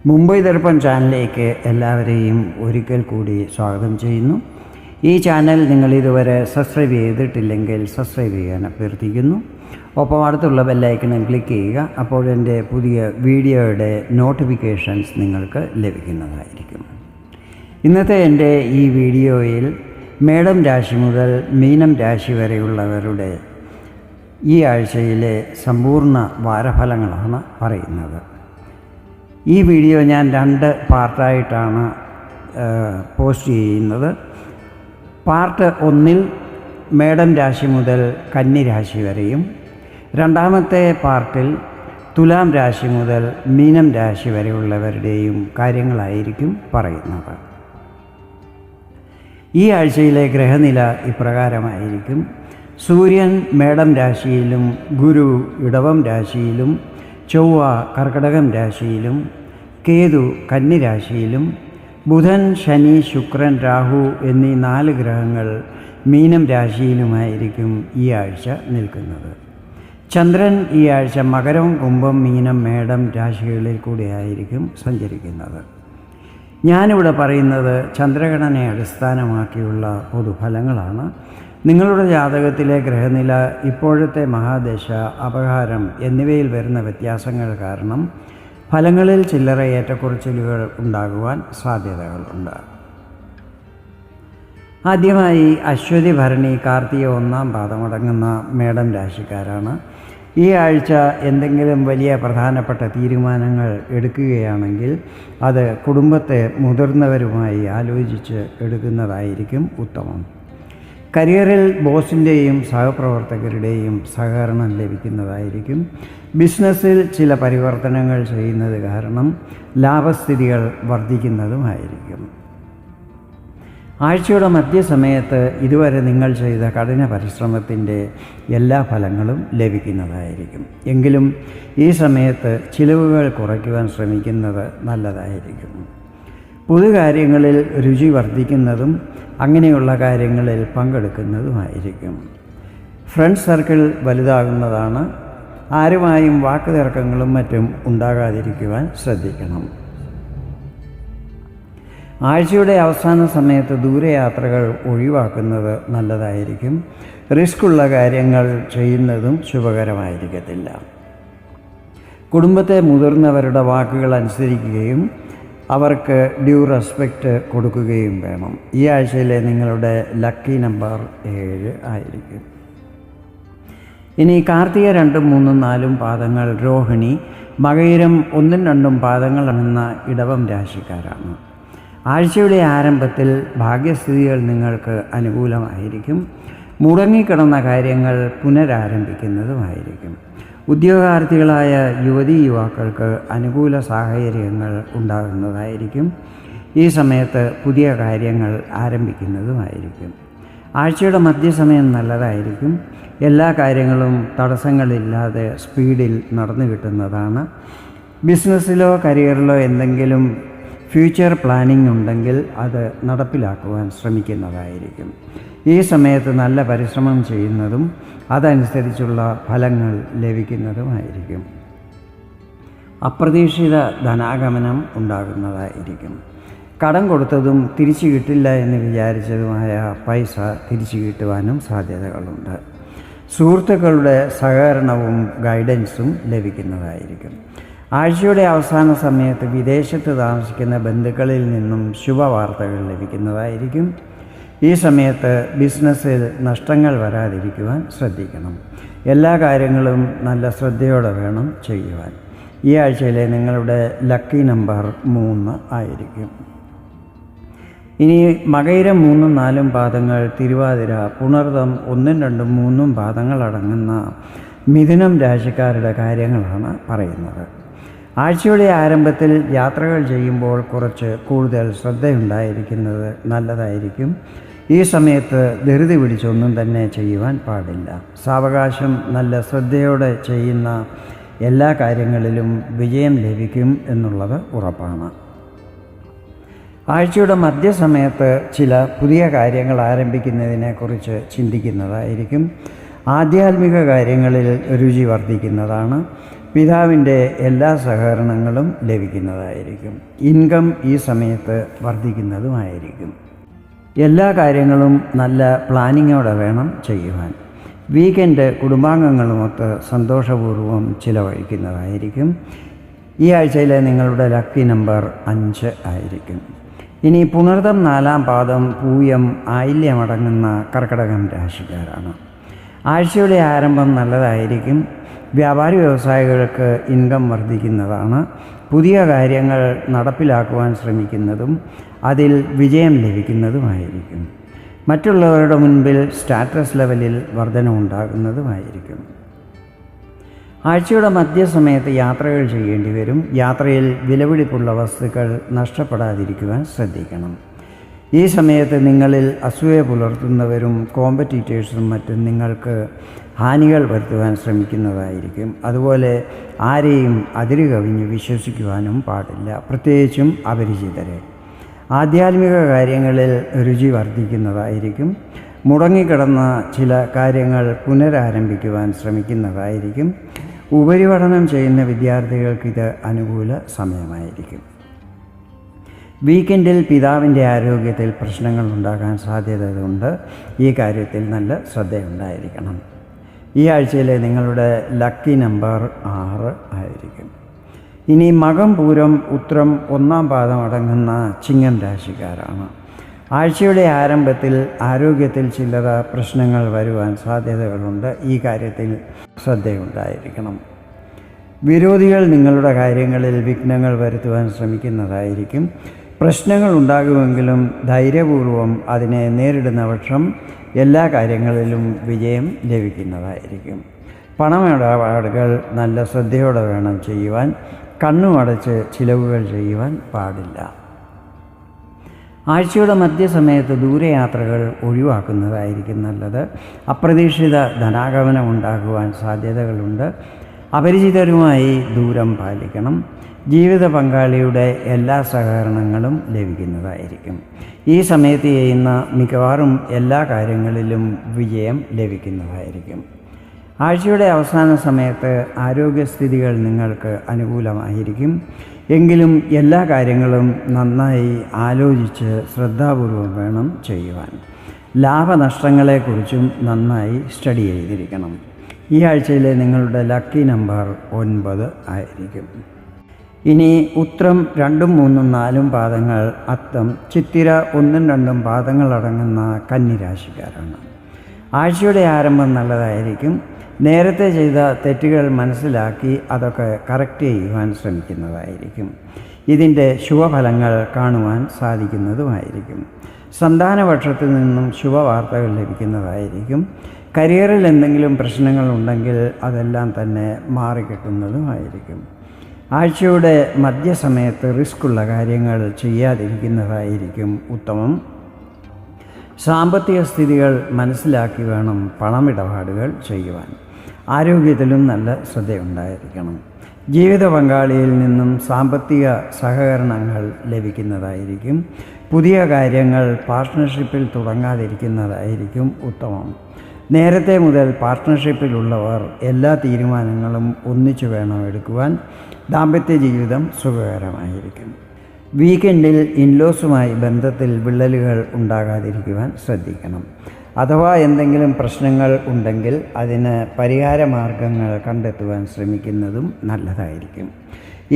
മുംബൈ ദർപ്പൺ ചാനലിലേക്ക് എല്ലാവരെയും ഒരിക്കൽ കൂടി സ്വാഗതം ചെയ്യുന്നു. ഈ ചാനൽ നിങ്ങൾ ഇതുവരെ സബ്സ്ക്രൈബ് ചെയ്തിട്ടില്ലെങ്കിൽ സബ്സ്ക്രൈബ് ചെയ്യാൻ അഭ്യർത്ഥിക്കുന്നു. ഒപ്പം അടുത്തുള്ള ബെല്ലൈക്കണിൽ ക്ലിക്ക് ചെയ്യുക. അപ്പോൾ എൻ്റെ പുതിയ വീഡിയോയുടെ നോട്ടിഫിക്കേഷൻസ് നിങ്ങൾക്ക് ലഭിക്കുന്നതായിരിക്കും. ഇന്നത്തെ എൻ്റെ ഈ വീഡിയോയിൽ മേടം രാശി മുതൽ മീനം രാശി വരെയുള്ളവരുടെ ഈ ആഴ്ചയിലെ സമ്പൂർണ്ണ വാരഫലങ്ങളാണ് പറയുന്നത്. ഈ വീഡിയോ ഞാൻ 2 പാർട്ടായിട്ടാണ് പോസ്റ്റ് ചെയ്യുന്നത്. പാർട്ട് 1 മേടം രാശി മുതൽ കന്നി രാശി വരെയും, രണ്ടാമത്തെ പാർട്ടിൽ തുലാം രാശി മുതൽ മീനം രാശി വരെയുള്ളവരുടെയും കാര്യങ്ങളായിരിക്കും പറയുന്നത്. ഈ ആഴ്ചയിലെ ഗ്രഹനില ഇപ്രകാരമായിരിക്കും. സൂര്യൻ മേടം രാശിയിലും, ഗുരു ഇടവം രാശിയിലും, ചൊവ്വ കർക്കടകം രാശിയിലും, കേതു കന്നി രാശിയിലും, ബുധൻ ശനി ശുക്രൻ രാഹു എന്നീ 4 ഗ്രഹങ്ങൾ മീനം രാശിയിലുമായിരിക്കും ഈ ആഴ്ച നിൽക്കുന്നത്. ചന്ദ്രൻ ഈ ആഴ്ച മകരം കുംഭം മീനം മേടം രാശികളിൽ കൂടിയായിരിക്കും സഞ്ചരിക്കുന്നത്. ഞാനിവിടെ പറയുന്നത് ചന്ദ്രഗണനയെ അടിസ്ഥാനമാക്കിയുള്ള പൊതുഫലങ്ങളാണ്. നിങ്ങളുടെ ജാതകത്തിലെ ഗ്രഹനില, ഇപ്പോഴത്തെ മഹാദശ, അപഹാരം എന്നിവയിൽ വരുന്ന വ്യത്യാസങ്ങൾ കാരണം ഫലങ്ങളിൽ ചില്ലറ ഏറ്റക്കുറച്ചിലുകൾ ഉണ്ടാകുവാൻ സാധ്യതകളുണ്ട്. ആദ്യമായി അശ്വതി ഭരണി കാർത്തിക 1-ാം പാദമടങ്ങുന്ന മേടം രാശിക്കാരാണ്. ഈ ആഴ്ച എന്തെങ്കിലും വലിയ പ്രധാനപ്പെട്ട തീരുമാനങ്ങൾ എടുക്കുകയാണെങ്കിൽ അത് കുടുംബത്തെ മുതിർന്നവരുമായി ആലോചിച്ച് എടുക്കുന്നതായിരിക്കും ഉത്തമം. കരിയറിൽ ബോസിൻ്റെയും സഹപ്രവർത്തകരുടെയും സഹകരണം ലഭിക്കുന്നതായിരിക്കും. ബിസിനസ്സിൽ ചില പരിവർത്തനങ്ങൾ ചെയ്യുന്നത് കാരണം ലാഭസ്ഥിതികൾ വർദ്ധിക്കുന്നതുമായിരിക്കും. ആഴ്ചയുടെ മധ്യസമയത്ത് ഇതുവരെ നിങ്ങൾ ചെയ്ത കഠിന പരിശ്രമത്തിൻ്റെ എല്ലാ ഫലങ്ങളും ലഭിക്കുന്നതായിരിക്കും. എങ്കിലും ഈ സമയത്ത് ചിലവുകൾ കുറയ്ക്കുവാൻ ശ്രമിക്കുന്നത് നല്ലതായിരിക്കും. പുതുകാര്യങ്ങളിൽ രുചി വർദ്ധിക്കുന്നതും അങ്ങനെയുള്ള കാര്യങ്ങളിൽ പങ്കെടുക്കുന്നതുമായിരിക്കും. Friend circle വലുതാകുന്നതാണ്. ആരുമായും വാക്കുതർക്കങ്ങളും മറ്റും ഉണ്ടാകാതിരിക്കുവാൻ ശ്രദ്ധിക്കണം. ആഴ്ചയുടെ അവസാന സമയത്ത് ദൂരയാത്രകൾ ഒഴിവാക്കുന്നത് നല്ലതായിരിക്കും. റിസ്ക്കുള്ള കാര്യങ്ങൾ ചെയ്യുന്നതും ശുഭകരമായിരിക്കത്തില്ല. കുടുംബത്തെ മുതിർന്നവരുടെ വാക്കുകൾ അനുസരിക്കുകയും അവർക്ക് ഡ്യൂ റെസ്പെക്റ്റ് കൊടുക്കുകയും വേണം. ഈ ആഴ്ചയിലെ നിങ്ങളുടെ ലക്കി നമ്പർ 7 ആയിരിക്കും. ഇനി കാർത്തിക 2, 3, 4 പാദങ്ങൾ രോഹിണി, മകയിരം 1, 2 പാദങ്ങളെന്ന ഇടവം രാശിക്കാരാണ്. ആഴ്ചയുടെ ആരംഭത്തിൽ ഭാഗ്യസ്ഥിതികൾ നിങ്ങൾക്ക് അനുകൂലമായിരിക്കും. മുടങ്ങിക്കിടന്ന കാര്യങ്ങൾ പുനരാരംഭിക്കുന്നതുമായിരിക്കും. ഉദ്യോഗാർത്ഥികളായ യുവതീ-യുവാക്കൾക്ക് അനുകൂല സാഹചര്യങ്ങൾ ഉണ്ടാകുന്നതായിരിക്കും. ഈ സമയത്ത് പുതിയ കാര്യങ്ങൾ ആരംഭിക്കുന്നതുമായിരിക്കും. ആഴ്ചയുടെ മധ്യസമയം നല്ലതായിരിക്കും. എല്ലാ കാര്യങ്ങളും തടസ്സങ്ങളില്ലാതെ സ്പീഡിൽ നടന്നു കിട്ടുന്നതാണ്. ബിസിനസ്സിലോ കരിയറിലോ എന്തെങ്കിലും ഫ്യൂച്ചർ പ്ലാനിംഗ് ഉണ്ടെങ്കിൽ അത് നടപ്പിലാക്കുവാൻ ശ്രമിക്കുന്നതായിരിക്കും. ഈ സമയത്ത് നല്ല പരിശ്രമം ചെയ്യുന്നതും അതനുസരിച്ചുള്ള ഫലങ്ങൾ ലഭിക്കുന്നതുമായിരിക്കും. അപ്രതീക്ഷിത ധനാഗമനം ഉണ്ടാകുന്നതായിരിക്കും. കടം കൊടുത്തതും തിരിച്ചു കിട്ടില്ല എന്ന് വിചാരിച്ചതുമായ പൈസ തിരിച്ചു കിട്ടുവാനും സാധ്യതകളുണ്ട്. സുഹൃത്തുക്കളുടെ സഹകരണവും ഗൈഡൻസും ലഭിക്കുന്നതായിരിക്കും. ആഴ്ചയുടെ അവസാന സമയത്ത് വിദേശത്ത് താമസിക്കുന്ന ബന്ധുക്കളിൽ നിന്നും ശുഭവാർത്തകൾ ലഭിക്കുന്നതായിരിക്കും. ഈ സമയത്ത് ബിസിനസ്സിൽ നഷ്ടങ്ങൾ വരാതിരിക്കുവാൻ ശ്രദ്ധിക്കണം. എല്ലാ കാര്യങ്ങളും നല്ല ശ്രദ്ധയോടെ വേണം ചെയ്യുവാൻ. ഈ ആഴ്ചയിലെ നിങ്ങളുടെ ലക്കി നമ്പർ 3 ആയിരിക്കും. ഇനി മകയിരം 3, 4 പാദങ്ങൾ തിരുവാതിര, പുണർതം 1, 2, 3 പാദങ്ങളടങ്ങുന്ന മിഥുനം രാശിക്കാരുടെ കാര്യങ്ങളാണ് പറയുന്നത്. ആഴ്ചയുടെ ആരംഭത്തിൽ യാത്രകൾ ചെയ്യുമ്പോൾ കുറച്ച് കൂടുതൽ ശ്രദ്ധയുണ്ടായിരിക്കുന്നത് നല്ലതായിരിക്കും. ഈ സമയത്ത് ധൃതി പിടിച്ചൊന്നും തന്നെ ചെയ്യുവാൻ പാടില്ല. സാവകാശം നല്ല ശ്രദ്ധയോടെ ചെയ്യുന്ന എല്ലാ കാര്യങ്ങളിലും വിജയം ലഭിക്കും എന്നുള്ളത് ഉറപ്പാണ്. ആഴ്ചയുടെ മധ്യസമയത്ത് ചില പുതിയ കാര്യങ്ങൾ ആരംഭിക്കുന്നതിനെക്കുറിച്ച് ചിന്തിക്കുന്നതായിരിക്കും. ആധ്യാത്മിക കാര്യങ്ങളിൽ രുചി വർദ്ധിക്കുന്നതാണ്. പിതാവിൻ്റെ എല്ലാ സഹകരണങ്ങളും ലഭിക്കുന്നതായിരിക്കും. ഇൻകം ഈ സമയത്ത് വർദ്ധിക്കുന്നതുമായിരിക്കും. എല്ലാ കാര്യങ്ങളും നല്ല പ്ലാനിങ്ങോടെ വേണം ചെയ്യുവാൻ. വീക്കെൻഡ് കുടുംബാംഗങ്ങളുമൊത്ത് സന്തോഷപൂർവ്വം ചിലവഴിക്കുന്നതായിരിക്കും. ഈ ആഴ്ചയിലെ നിങ്ങളുടെ ലക്കി നമ്പർ 5 ആയിരിക്കും. ഇനി പുണർതം 4-ാം പാദം, പൂയം, ആയില്യമടങ്ങുന്ന കർക്കിടകം രാശിക്കാരാണ്. ആഴ്ചയുടെ ആരംഭം നല്ലതായിരിക്കും. വ്യാപാരി വ്യവസായികൾക്ക് ഇൻകം വർദ്ധിക്കുന്നതാണ്. പുതിയ കാര്യങ്ങൾ നടപ്പിലാക്കുവാൻ ശ്രമിക്കുന്നതും അതിൽ വിജയം ലഭിക്കുന്നതുമായിരിക്കും. മറ്റുള്ളവരുടെ മുൻപിൽ സ്റ്റാറ്റസ് ലെവലിൽ വർധനവുണ്ടാകുന്നതുമായിരിക്കും. ആഴ്ചയുടെ മധ്യസമയത്ത് യാത്രകൾ ചെയ്യേണ്ടി വരും. യാത്രയിൽ വിലപിടിപ്പുള്ള വസ്തുക്കൾ നഷ്ടപ്പെടാതിരിക്കുവാൻ ശ്രദ്ധിക്കണം. ഈ സമയത്ത് നിങ്ങളിൽ അസൂയ പുലർത്തുന്നവരും കോമ്പറ്റീറ്റേഴ്സും മറ്റും നിങ്ങൾക്ക് ഹാനികൾ വരുത്തുവാൻ ശ്രമിക്കുന്നതായിരിക്കും. അതുപോലെ ആരെയും അതിരുകവിഞ്ഞ് വിശ്വസിക്കുവാനും പാടില്ല, പ്രത്യേകിച്ചും അപരിചിതരെ. ആധ്യാത്മിക കാര്യങ്ങളിൽ രുചി വർദ്ധിക്കുന്നതായിരിക്കും. മുടങ്ങിക്കിടന്ന ചില കാര്യങ്ങൾ പുനരാരംഭിക്കുവാൻ ശ്രമിക്കുന്നതായിരിക്കും. ഉപരിപഠനം ചെയ്യുന്ന വിദ്യാർത്ഥികൾക്കിത് അനുകൂല സമയമായിരിക്കും. വീക്കെൻഡിൽ പിതാവിൻ്റെ ആരോഗ്യത്തിൽ പ്രശ്നങ്ങൾ ഉണ്ടാകാൻ സാധ്യതയുണ്ട്. ഈ കാര്യത്തിൽ നല്ല ശ്രദ്ധയുണ്ടായിരിക്കണം. ഈ ആഴ്ചയിലെ നിങ്ങളുടെ ലക്കി നമ്പർ 6 ആയിരിക്കും. ഇനി മകം, പൂരം, ഉത്രം 1-ാം പാദം അടങ്ങുന്ന ചിങ്ങം രാശിക്കാരാണ്. ആഴ്ചയുടെ ആരംഭത്തിൽ ആരോഗ്യത്തിൽ ചില്ലറ പ്രശ്നങ്ങൾ വരുവാൻ സാധ്യതകളുണ്ട്. ഈ കാര്യത്തിൽ ശ്രദ്ധയുണ്ടായിരിക്കണം. വിരോധികൾ നിങ്ങളുടെ കാര്യങ്ങളിൽ വിഘ്നങ്ങൾ വരുത്തുവാൻ ശ്രമിക്കുന്നതായിരിക്കും. പ്രശ്നങ്ങൾ ഉണ്ടാകുമെങ്കിലും ധൈര്യപൂർവ്വം അതിനെ നേരിടുന്ന പക്ഷം എല്ലാ കാര്യങ്ങളിലും വിജയം ലഭിക്കുന്നതായിരിക്കും. പണമിടപാടുകൾ നല്ല ശ്രദ്ധയോടെ വേണം ചെയ്യുവാൻ. കണ്ണുമടച്ച് ചിലവുകൾ ചെയ്യുവാൻ പാടില്ല. ആഴ്ചയുടെ മധ്യസമയത്ത് ദൂരയാത്രകൾ ഒഴിവാക്കുന്നതായിരിക്കും നല്ലത്. അപ്രതീക്ഷിത ധനാഗമനം ഉണ്ടാകുവാൻ സാധ്യതകളുണ്ട്. അപരിചിതരുമായി ദൂരം പാലിക്കണം. ജീവിത പങ്കാളിയുടെ എല്ലാ സഹകരണങ്ങളും ലഭിക്കുന്നതായിരിക്കും. ഈ സമയത്ത് ചെയ്യുന്ന മിക്കവാറും എല്ലാ കാര്യങ്ങളിലും വിജയം ലഭിക്കുന്നതായിരിക്കും. ആഴ്ചയുടെ അവസാന സമയത്ത് ആരോഗ്യസ്ഥിതികൾ നിങ്ങൾക്ക് അനുകൂലമായിരിക്കും. എങ്കിലും എല്ലാ കാര്യങ്ങളും നന്നായി ആലോചിച്ച് ശ്രദ്ധാപൂർവം വേണം ചെയ്യുവാൻ. ലാഭനഷ്ടങ്ങളെക്കുറിച്ചും നന്നായി സ്റ്റഡി ചെയ്തിരിക്കണം. ഈ ആഴ്ചയിലെ നിങ്ങളുടെ ലക്കി നമ്പർ 9 ആയിരിക്കും. ഇനി ഉത്രം 2, 3, 4 പാദങ്ങൾ, അത്തം, ചിത്തിര 1, 2 പാദങ്ങളടങ്ങുന്ന കന്നിരാശിക്കാരാണ്. ആഴ്ചയുടെ ആരംഭം നല്ലതായിരിക്കും. നേരത്തെ ചെയ്ത തെറ്റുകൾ മനസ്സിലാക്കി അതൊക്കെ കറക്റ്റ് ചെയ്യുവാൻ ശ്രമിക്കുന്നതായിരിക്കും. ഇതിൻ്റെ ശുഭഫലങ്ങൾ കാണുവാൻ സാധിക്കുന്നതുമായിരിക്കും. സന്താനപക്ഷത്തിൽ നിന്നും ശുഭവാർത്തകൾ ലഭിക്കുന്നതായിരിക്കും. കരിയറിൽ എന്തെങ്കിലും പ്രശ്നങ്ങളുണ്ടെങ്കിൽ അതെല്ലാം തന്നെ മാറിക്കിട്ടുന്നതുമായിരിക്കും. ആഴ്ചയുടെ മധ്യസമയത്ത് റിസ്ക്കുള്ള കാര്യങ്ങൾ ചെയ്യാതിരിക്കുന്നതായിരിക്കും ഉത്തമം. സാമ്പത്തിക സ്ഥിതികൾ മനസ്സിലാക്കി വേണം പണമിടപാടുകൾ ചെയ്യുവാൻ. ആരോഗ്യത്തിലും നല്ല ശ്രദ്ധയുണ്ടായിരിക്കണം. ജീവിത പങ്കാളിയിൽ നിന്നും സാമ്പത്തിക സഹകരണങ്ങൾ ലഭിക്കുന്നതായിരിക്കും. പുതിയ കാര്യങ്ങൾ പാർട്ട്ണർഷിപ്പിൽ തുടങ്ങാതിരിക്കുന്നതായിരിക്കും ഉത്തമം. നേരത്തെ മുതൽ പാർട്ട്ണർഷിപ്പിലുള്ളവർ എല്ലാ തീരുമാനങ്ങളും ഒന്നിച്ചു വേണം എടുക്കുവാൻ. ദാമ്പത്യ ജീവിതം സുഖകരമായിരിക്കും. വീക്കെൻഡിൽ ഇൻലോസുമായി ബന്ധത്തിൽ വിള്ളലുകൾ ഉണ്ടാകാതിരിക്കുവാൻ ശ്രദ്ധിക്കണം. അഥവാ എന്തെങ്കിലും പ്രശ്നങ്ങൾ ഉണ്ടെങ്കിൽ അതിന് പരിഹാര മാർഗങ്ങൾ കണ്ടെത്തുവാൻ ശ്രമിക്കുന്നതും നല്ലതായിരിക്കും.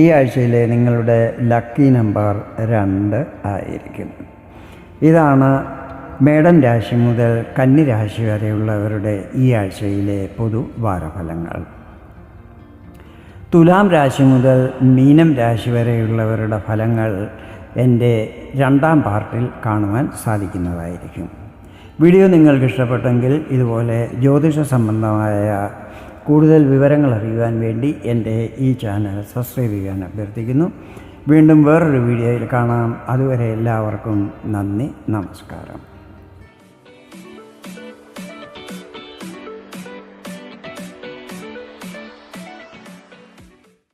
ഈ ആഴ്ചയിലെ നിങ്ങളുടെ ലക്കി നമ്പർ 2 ആയിരിക്കും. ഇതാണ് മേടൻ രാശി മുതൽ കന്നി രാശി വരെയുള്ളവരുടെ ഈ ആഴ്ചയിലെ പൊതുവാരഫലങ്ങൾ. തുലാം രാശി മുതൽ മീനം രാശി വരെയുള്ളവരുടെ ഫലങ്ങൾ എൻ്റെ 2-ാം പാർട്ടിൽ കാണുവാൻ സാധിക്കുന്നതായിരിക്കും. വീഡിയോ നിങ്ങൾക്ക് ഇഷ്ടപ്പെട്ടെങ്കിൽ ഇതുപോലെ ജ്യോതിഷ സംബന്ധമായ കൂടുതൽ വിവരങ്ങൾ അറിയുവാൻ വേണ്ടി എൻ്റെ ഈ ചാനൽ സബ്സ്ക്രൈബ് ചെയ്യാൻ അഭ്യർത്ഥിക്കുന്നു. വീണ്ടും വേറൊരു വീഡിയോയിൽ കാണാം. അതുവരെ എല്ലാവർക്കും നന്ദി, നമസ്കാരം.